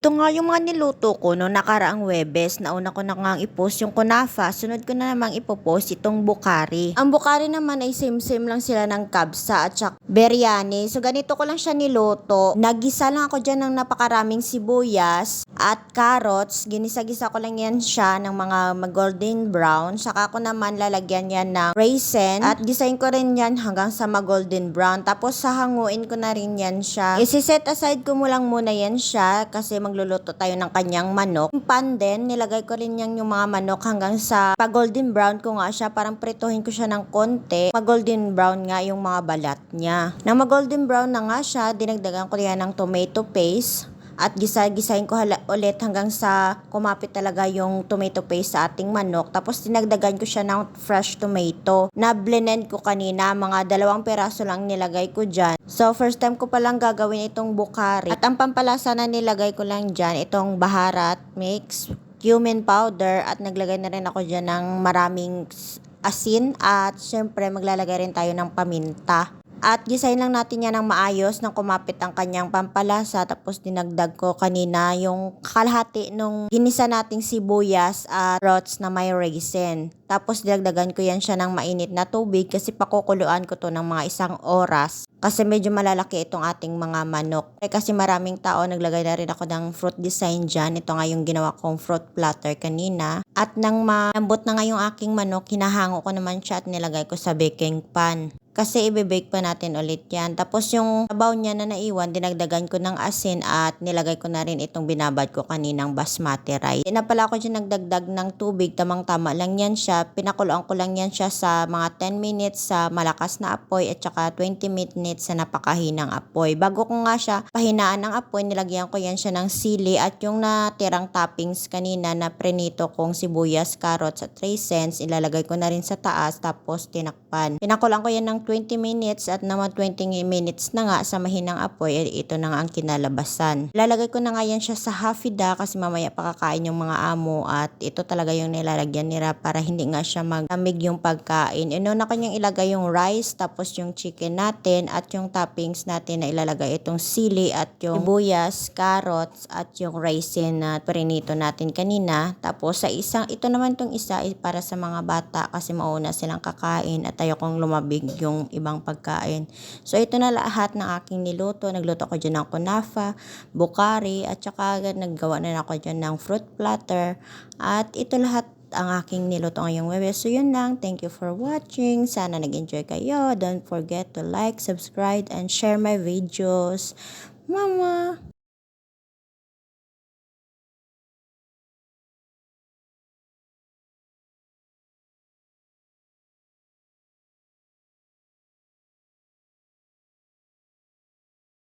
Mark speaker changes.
Speaker 1: Ito nga yung mga niluto ko no nakaraang Webes. Nauna ko na ngang i-post yung kunafa. Sunod ko na namang ipopost itong bukari. Ang bukari naman ay same-same lang sila ng kabsa at saka biryani. So ganito ko lang siya niluto. Nagisa lang ako dyan ng napakaraming sibuyas at carrots. Ginisa-gisa ko lang yan siya ng mga golden brown. Saka ko naman lalagyan yan ng raisin. At gisain ko rin yan hanggang sa golden brown. Tapos sahanguin ko na rin yan siya. Isi-set aside ko mo lang muna yan siya kasi magluluto tayo ng kanyang manok. Yung pan din, nilagay ko rin yan yung mga manok hanggang sa golden brown ko nga siya. Parang prituhin ko siya ng konti. Golden brown nga yung mga balat niya. Nang golden brown na nga siya, dinagdagan ko yan ng tomato paste. At gisa-gisahin ko ulit hanggang sa kumapit talaga yung tomato paste sa ating manok. Tapos dinagdagan ko siya ng fresh tomato. Na-blend ko kanina, mga 2 peraso lang nilagay ko dyan. So first time ko palang gagawin itong bukari. At ang pampalasa na nilagay ko lang dyan, itong baharat mix, cumin powder, at naglagay na rin ako dyan ng maraming asin. At syempre maglalagay rin tayo ng paminta. At gisahin lang natin yan ng maayos nang kumapit ang kanyang pampalasa. Tapos dinagdag ko kanina yung kalahati nung ginisa nating sibuyas at carrots na may raisin. Tapos dinagdagan ko yan siya ng mainit na tubig kasi pakukuluan ko to ng mga 1 oras. Kasi medyo malalaki itong ating mga manok. Kasi maraming tao, naglagay na rin ako ng fruit design dyan. Ito nga yung ginawa kong fruit platter kanina. At nang malambot na nga yung aking manok, hinahango ko naman siya at nilagay ko sa baking pan. Kasi i-bake pa natin ulit yan. Tapos yung sabaw niya na naiwan, dinagdagan ko ng asin at nilagay ko na rin itong binabad ko kaninang basmati rice. Di na pala ako dyan nagdagdag ng tubig, tamang-tama lang yan siya. Pinakuluan ko lang yan siya sa mga 10 minutes sa malakas na apoy at saka 20 minutes sa napakahinang apoy. Bago ko nga siya pahinaan ng apoy, nilagyan ko yan siya ng sili at yung natirang toppings kanina na prenito kong sibuyas, carrots at raisins, ilalagay ko na rin sa taas tapos tinakpan. Pinakulaan ko yan ng 20 minutes at naman 20 minutes na nga sa mahinang apoy, ito na nga ang kinalabasan. Lalagay ko na nga yan siya sa hafida kasi mamaya pakakain yung mga amo at ito talaga yung nilalagyan nila para hindi nga siya maglamig yung pagkain. Na kanyang ilagay yung rice tapos yung chicken natin at yung toppings natin na ilalagay itong sili at yung sibuyas, carrots at yung raisin na prinito natin kanina. Tapos sa ito naman tong isa ay para sa mga bata kasi mauna silang kakain at ayokong lumabig yung ibang pagkain. So ito na lahat ng aking niluto. Nagluto ko dyan ng kunafa, bukari, at saka naggawa na ako dyan ng fruit platter. At ito lahat ang aking niluto ngayong Webes. So yun lang. Thank you for watching. Sana nag-enjoy kayo. Don't forget to like, subscribe, and share my videos. Mama!